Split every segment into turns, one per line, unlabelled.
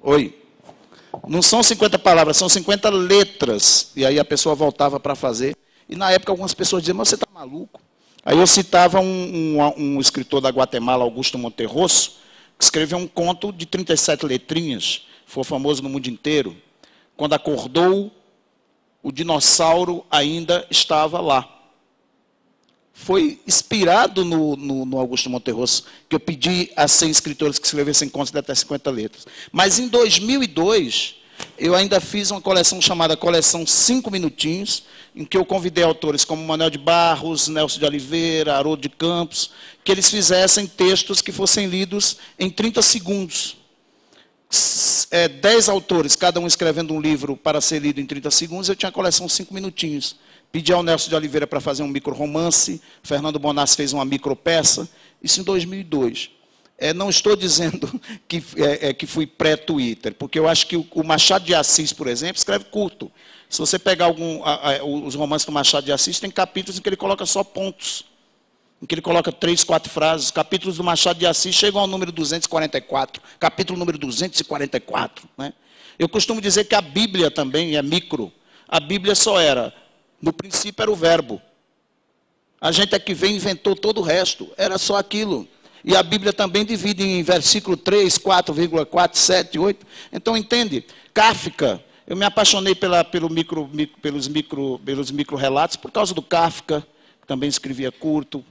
Oi. Não são 50 palavras, são 50 letras. E aí a pessoa voltava para fazer. E na época algumas pessoas diziam, mas você está maluco? Aí eu citava um escritor da Guatemala, Augusto Monterroso, que escreveu um conto de 37 letrinhas, foi famoso no mundo inteiro. Quando acordou, o dinossauro ainda estava lá. Foi inspirado no Augusto Monterroso, que eu pedi a 100 escritores que escrevessem contos de até 50 letras. Mas em 2002, eu ainda fiz uma coleção chamada Coleção 5 Minutinhos, em que eu convidei autores como Manuel de Barros, Nelson de Oliveira, Haroldo de Campos, que eles fizessem textos que fossem lidos em 30 segundos. 10 autores, cada um escrevendo um livro para ser lido em 30 segundos, eu tinha a coleção 5 Minutinhos. Pedi ao Nelson de Oliveira para fazer um micro-romance, Fernando Bonassi fez uma micropeça, isso em 2002. Não estou dizendo que fui pré-Twitter, porque eu acho que o Machado de Assis, por exemplo, escreve curto. Se você pegar os romances do Machado de Assis, tem capítulos em que ele coloca só pontos, em que ele coloca 3, 4 frases. Os capítulos do Machado de Assis chegam ao número 244, capítulo número 244. Né? Eu costumo dizer que a Bíblia também é micro. A Bíblia só era... No princípio era o verbo. A gente aqui vem e inventou todo o resto. Era só aquilo. E a Bíblia também divide em versículo 3, 4,4, 7, 8. Então, entende? Kafka. Eu me apaixonei pelos micro-relatos por causa do Kafka, que também escrevia curto.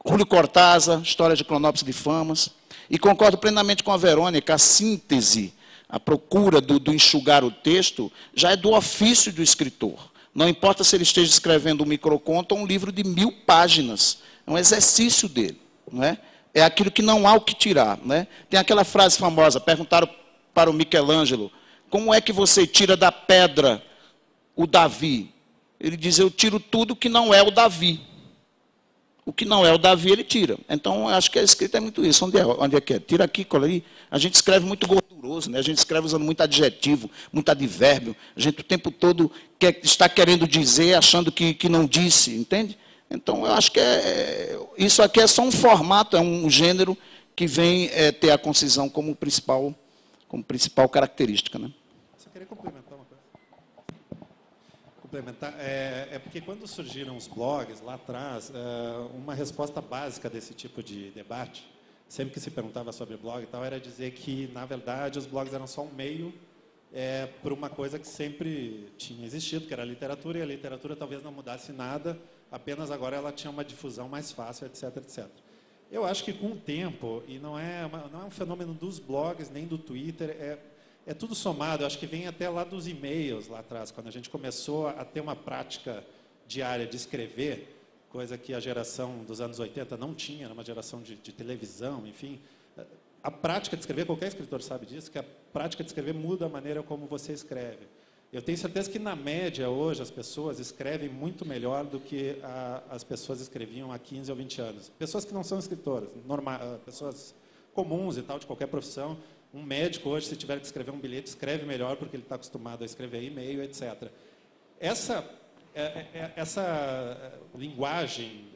Júlio Cortázar, História de Cronópolis de Famas. E concordo plenamente com a Verônica, a síntese, a procura do enxugar o texto, já é do ofício do escritor. Não importa se ele esteja escrevendo um microconto ou um livro de 1000 páginas. É um exercício dele. Não é? É aquilo que não há o que tirar. Não é? Tem aquela frase famosa, perguntaram para o Michelangelo, como é que você tira da pedra o Davi? Ele diz, eu tiro tudo que não é o Davi. O que não é o Davi, ele tira. Então, eu acho que a escrita é muito isso. Onde é que é? Tira aqui, cola aí. A gente escreve muito gorduroso, né? A gente escreve usando muito adjetivo, muito advérbio. A gente o tempo todo está querendo dizer, achando que não disse, entende? Então, eu acho que isso aqui é só um formato, é um gênero que vem ter a concisão como principal característica. Né?
Só queria complementar uma coisa. Porque quando surgiram os blogs lá atrás, uma resposta básica desse tipo de debate, sempre que se perguntava sobre blog e tal, era dizer que, na verdade, os blogs eram só um meio para uma coisa que sempre tinha existido, que era a literatura, e a literatura talvez não mudasse nada, apenas agora ela tinha uma difusão mais fácil, etc, etc. Eu acho que com o tempo, e não é um fenômeno dos blogs, nem do Twitter, é tudo somado. Eu acho que vem até lá dos e-mails, lá atrás, quando a gente começou a ter uma prática diária de escrever, coisa que a geração dos anos 80 não tinha, era uma geração de televisão, enfim. A prática de escrever, qualquer escritor sabe disso, que a prática de escrever muda a maneira como você escreve. Eu tenho certeza que, na média, hoje, as pessoas escrevem muito melhor do que as pessoas escreviam há 15 ou 20 anos. Pessoas que não são escritoras, pessoas comuns e tal, de qualquer profissão. Um médico, hoje, se tiver que escrever um bilhete, escreve melhor, porque ele está acostumado a escrever e-mail, etc. Essa linguagem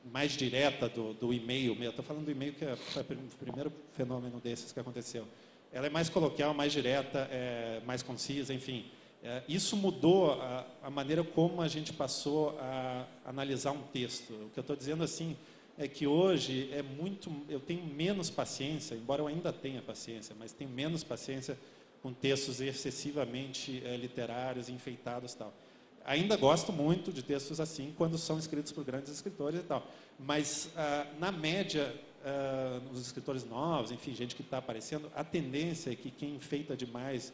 mais direta do e-mail, eu estou falando do e-mail, que foi o primeiro fenômeno desses que aconteceu. Ela é mais coloquial, mais direta, mais concisa, enfim. Isso mudou a maneira como a gente passou a analisar um texto. O que eu estou dizendo assim é que hoje eu tenho menos paciência, embora eu ainda tenha paciência, mas tenho menos paciência com textos excessivamente literários, enfeitados e tal. Ainda gosto muito de textos assim, quando são escritos por grandes escritores e tal. Mas, na média, os escritores novos, enfim, gente que está aparecendo, a tendência é que quem enfeita demais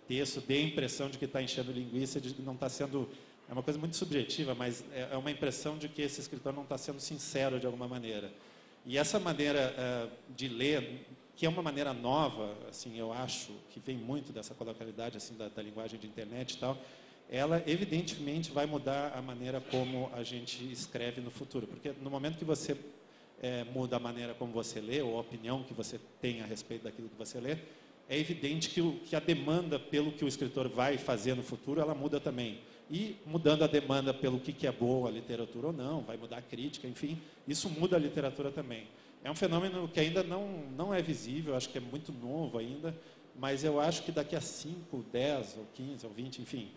texto dê a impressão de que está enchendo linguiça, de que não está sendo... É uma coisa muito subjetiva, mas é uma impressão de que esse escritor não está sendo sincero de alguma maneira. E essa maneira de ler, que é uma maneira nova, assim, eu acho, que vem muito dessa coloquialidade assim, da linguagem de internet e tal, ela evidentemente vai mudar a maneira como a gente escreve no futuro. Porque no momento que você muda a maneira como você lê, ou a opinião que você tem a respeito daquilo que você lê, é evidente que a demanda pelo que o escritor vai fazer no futuro, ela muda também. E mudando a demanda pelo que é boa a literatura ou não, vai mudar a crítica, enfim, isso muda a literatura também. É um fenômeno que ainda não é visível, acho que é muito novo ainda, mas eu acho que daqui a 5, 10, ou 15, ou 20, enfim,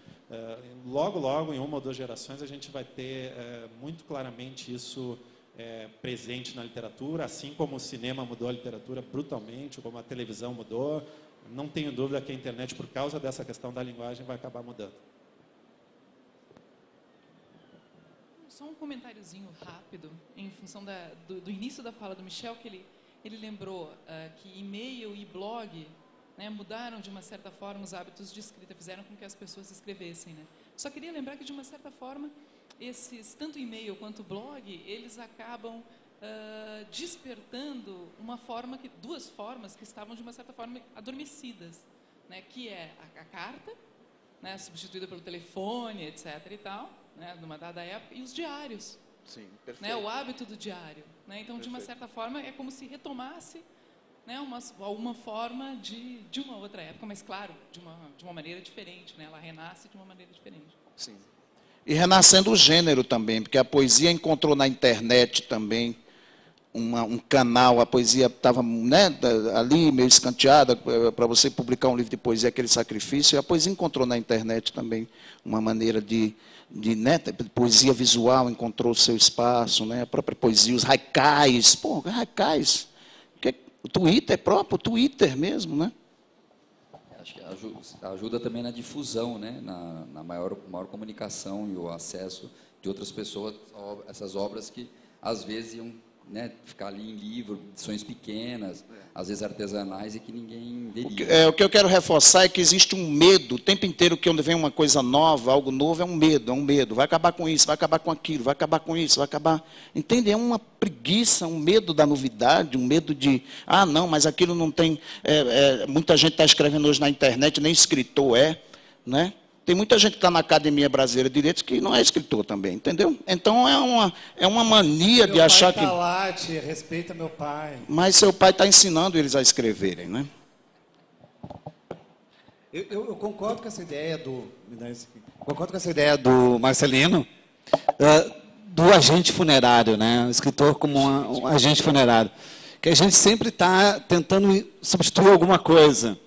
logo, logo, em uma ou 2 gerações, a gente vai ter muito claramente isso presente na literatura, assim como o cinema mudou a literatura brutalmente, como a televisão mudou. Não tenho dúvida que a internet, por causa dessa questão da linguagem, vai acabar mudando.
Só um comentáriozinho rápido, em função do início da fala do Michel, que ele lembrou que e-mail e blog, né, mudaram, de uma certa forma, os hábitos de escrita, fizeram com que as pessoas escrevessem. Né? Só queria lembrar que, de uma certa forma, tanto e-mail quanto blog, eles acabam despertando duas formas que estavam, de uma certa forma, adormecidas, né, que é a carta, né, substituída pelo telefone, etc. e tal, né, numa dada época, e os diários.
Sim, perfeito.
Né, o hábito do diário. Né? Então, de uma certa forma, é como se retomasse, né, alguma forma de uma outra época, mas, claro, de uma maneira diferente. Né? Ela renasce de uma maneira diferente.
Sim. E renascendo o gênero também, porque a poesia encontrou na internet também um canal, a poesia estava, né, ali meio escanteada, para você publicar um livro de poesia, aquele sacrifício, e a poesia encontrou na internet também uma maneira né, poesia visual encontrou o seu espaço, né, a própria poesia, os haikais, haikais, o Twitter é próprio, o Twitter mesmo, né?
Acho que ajuda também na difusão, né, na maior comunicação e o acesso de outras pessoas a essas obras que, às vezes, iam, né, ficar ali em livro, edições pequenas, às vezes artesanais, e que ninguém veria.
O que eu quero reforçar é que existe um medo, o tempo inteiro que onde vem uma coisa nova, algo novo, é um medo. Vai acabar com isso, vai acabar com aquilo, vai acabar com isso, vai acabar... Entende? É uma preguiça, um medo da novidade, um medo de... não, mas aquilo não tem... muita gente está escrevendo hoje na internet, nem escritor né? Tem muita gente que está na Academia Brasileira de Direitos que não é escritor também, entendeu? Então é uma mania de achar que...
Meu pai está lá, tia, respeita meu pai.
Mas seu pai está ensinando eles a escreverem, né?
Eu concordo com essa ideia do Marcelino, do agente funerário, né? O escritor como um agente funerário, que a gente sempre está tentando substituir alguma coisa.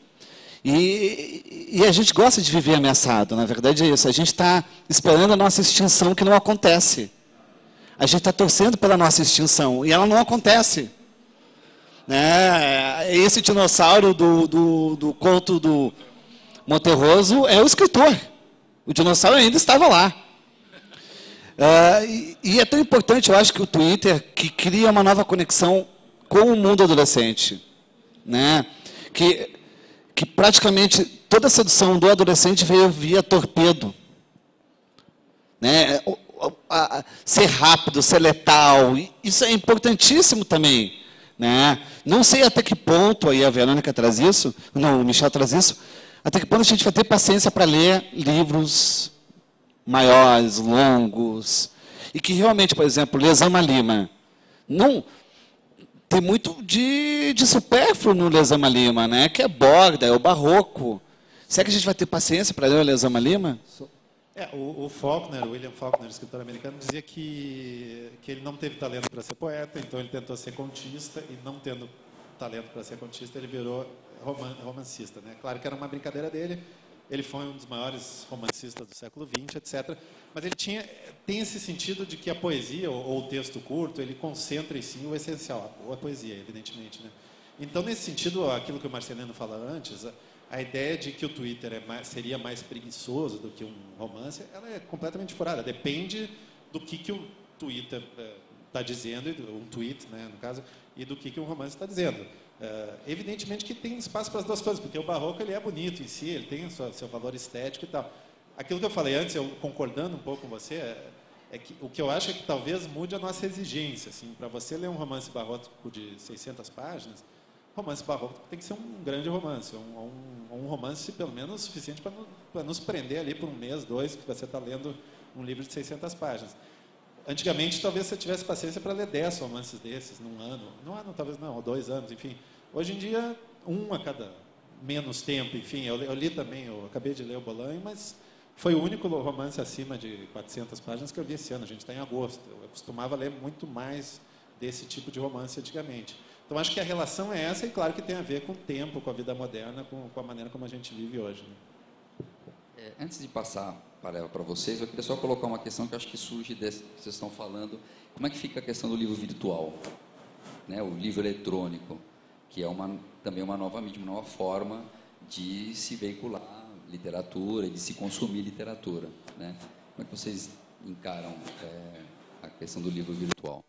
E a gente gosta de viver ameaçado, na verdade é isso. A gente está esperando a nossa extinção, que não acontece. A gente está torcendo pela nossa extinção, e ela não acontece. Né? Esse dinossauro do conto do Monterroso é o escritor. O dinossauro ainda estava lá. E é tão importante, eu acho, que o Twitter, que cria uma nova conexão com o mundo adolescente. Né? Que praticamente toda a sedução do adolescente veio via torpedo. Né? Ser rápido, ser letal, isso é importantíssimo também. Né? Não sei até que ponto, aí a Verônica traz isso, não, o Michel traz isso, até que ponto a gente vai ter paciência para ler livros maiores, longos, e que realmente, por exemplo, Lezama Lima, não... Tem muito de supérfluo no Lezama Lima, né? Que é borda, é o barroco. Será que a gente vai ter paciência para ler o Lezama Lima?
O Faulkner, o William Faulkner, escritor americano, dizia que ele não teve talento para ser poeta, então ele tentou ser contista, e não tendo talento para ser contista, ele virou romancista. Né? Claro que era uma brincadeira dele, ele foi um dos maiores romancistas do século XX, etc. Mas ele tem esse sentido de que a poesia, ou o texto curto, ele concentra em si o essencial, ou a poesia, evidentemente. Né? Então, nesse sentido, aquilo que o Marcelino fala antes, a ideia de que o Twitter seria mais preguiçoso do que um romance, ela é completamente furada. Depende do que o Twitter está dizendo, um tweet, né, no caso, e do que um romance está dizendo. Evidentemente que tem espaço para as duas coisas, porque o barroco ele é bonito em si, ele tem seu valor estético e tal. Aquilo que eu falei antes, eu concordando um pouco com você, é que o que eu acho é que talvez mude a nossa exigência. Assim, para você ler um romance barroco de 600 páginas, romance barroco tem que ser um grande romance, um romance pelo menos suficiente para nos prender ali por um mês, 2, que você está lendo um livro de 600 páginas. Antigamente, talvez você tivesse paciência para ler 10 romances desses num ano. Num ano, talvez não, ou 2 anos, enfim. Hoje em dia, um a cada menos tempo, enfim. Eu li também, eu acabei de ler o Bolanho, mas foi o único romance acima de 400 páginas que eu li esse ano. A gente está em agosto. Eu costumava ler muito mais desse tipo de romance antigamente. Então, acho que a relação é essa, e claro que tem a ver com o tempo, com a vida moderna, com a maneira como a gente vive hoje. Né?
Antes de passar para vocês, eu queria só colocar uma questão que eu acho que surge desse que vocês estão falando. Como é que fica a questão do livro virtual? Né? O livro eletrônico, que é também uma nova mídia, uma nova forma de se veicular literatura e de se consumir literatura. Né? Como é que vocês encaram a questão do livro virtual?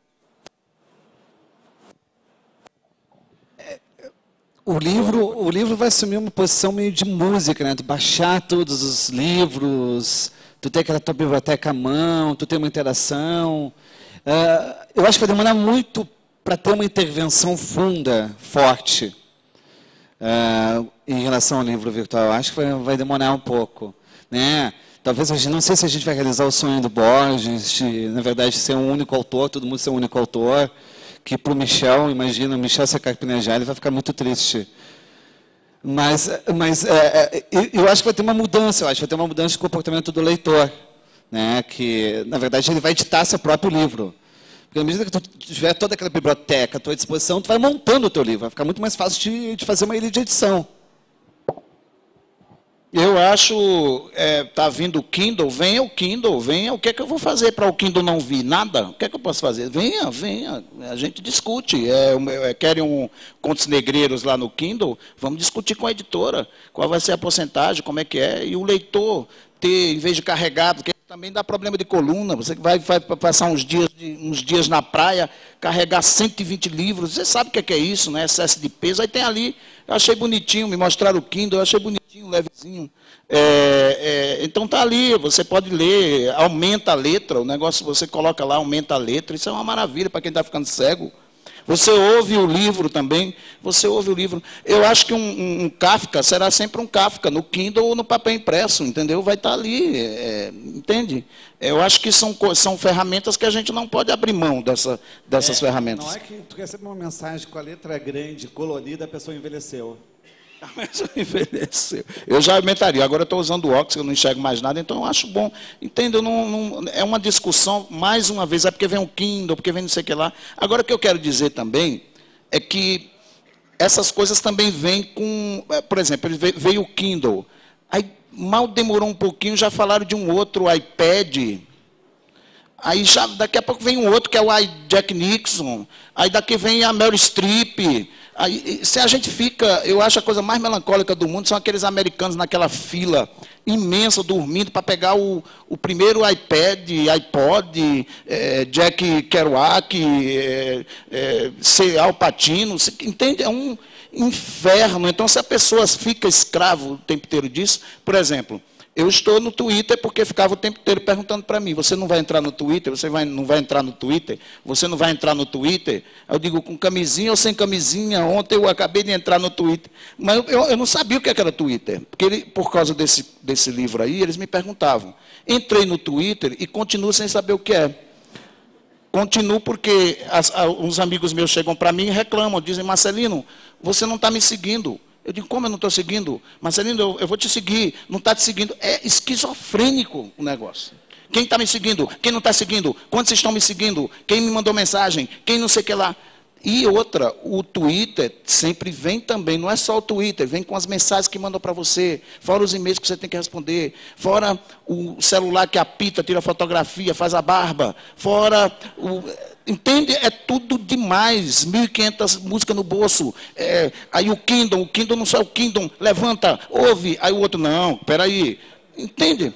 O livro vai assumir uma posição meio de música, né? Tu baixar todos os livros, tu ter aquela tua biblioteca à mão, tu ter uma interação. Eu acho que vai demorar muito para ter uma intervenção funda, forte, em relação ao livro virtual. Eu acho que vai demorar um pouco, né? Talvez, não sei se a gente vai realizar o sonho do Borges, de, na verdade, ser um único autor, todo mundo ser um único autor, que para o Michel, imagina, o Michel se carpinejar, ele vai ficar muito triste. Mas eu acho que vai ter uma mudança, vai ter uma mudança de comportamento do leitor, né? Que, na verdade, ele vai editar seu próprio livro. Porque, à medida que tu tiver toda aquela biblioteca à tua disposição, tu vai montando o teu livro, vai ficar muito mais fácil de fazer uma ilha de edição.
Eu acho, tá vindo o Kindle, venha, o que é que eu vou fazer para o Kindle não vir? Nada? O que é que eu posso fazer? Venha, a gente discute. Querem contos negreiros lá no Kindle? Vamos discutir com a editora, qual vai ser a porcentagem, como é que é, e o leitor ter, em vez de carregar, porque também dá problema de coluna, você vai passar uns dias na praia, carregar 120 livros, você sabe o que é isso, né? Excesso de peso, aí tem ali, eu achei bonitinho, me mostraram o Kindle, eu achei bonitinho, levezinho. Então está ali, você pode ler, aumenta a letra, o negócio você coloca lá, aumenta a letra, isso é uma maravilha para quem está ficando cego. Você ouve o livro também, Eu acho que um Kafka será sempre um Kafka, no Kindle ou no papel impresso, entendeu? Vai estar ali, entende? Eu acho que são ferramentas que a gente não pode abrir mão dessas ferramentas.
Não é que tu recebe uma mensagem com a letra grande, colorida, a pessoa envelheceu.
Eu já aumentaria. Agora eu estou usando o óculos, eu não enxergo mais nada, então eu acho bom. Entende? É uma discussão, mais uma vez, porque vem o Kindle, porque vem não sei o que lá. Agora, o que eu quero dizer também é que essas coisas também vêm com... Por exemplo, veio o Kindle. Aí, mal demorou um pouquinho, já falaram de um outro iPad. Aí, daqui a pouco vem um outro, que é o Jack Nixon. Aí, daqui vem a Meryl Streep. Aí, se a gente fica, eu acho a coisa mais melancólica do mundo são aqueles americanos naquela fila imensa, dormindo, para pegar o primeiro iPad, iPod, Jack Kerouac, Al Pacino, entende? É um inferno. Então, se a pessoa fica escravo o tempo inteiro disso, por exemplo, eu estou no Twitter porque ficava o tempo inteiro perguntando para mim, você não vai entrar no Twitter? Não vai entrar no Twitter? Você não vai entrar no Twitter? Eu digo, com camisinha ou sem camisinha? Ontem eu acabei de entrar no Twitter. Mas eu não sabia o que era Twitter, porque por causa desse livro aí, eles me perguntavam. Entrei no Twitter e continuo sem saber o que é. Continuo porque uns amigos meus chegam para mim e reclamam, dizem, Marcelino, você não está me seguindo. Eu digo, como eu não estou seguindo? Marcelino, eu vou te seguir. Não está te seguindo. É esquizofrênico o negócio. Quem está me seguindo? Quem não está seguindo? Quantos estão me seguindo? Quem me mandou mensagem? Quem não sei o que lá? E outra, o Twitter sempre vem também, não é só o Twitter, vem com as mensagens que mandam para você, fora os e-mails que você tem que responder, fora o celular que apita, tira fotografia, faz a barba, fora o... Entende? É tudo demais. 1.500 músicas no bolso. Aí o Kindle não sai o Kindle, levanta, ouve. Aí o outro, não, peraí. Entende?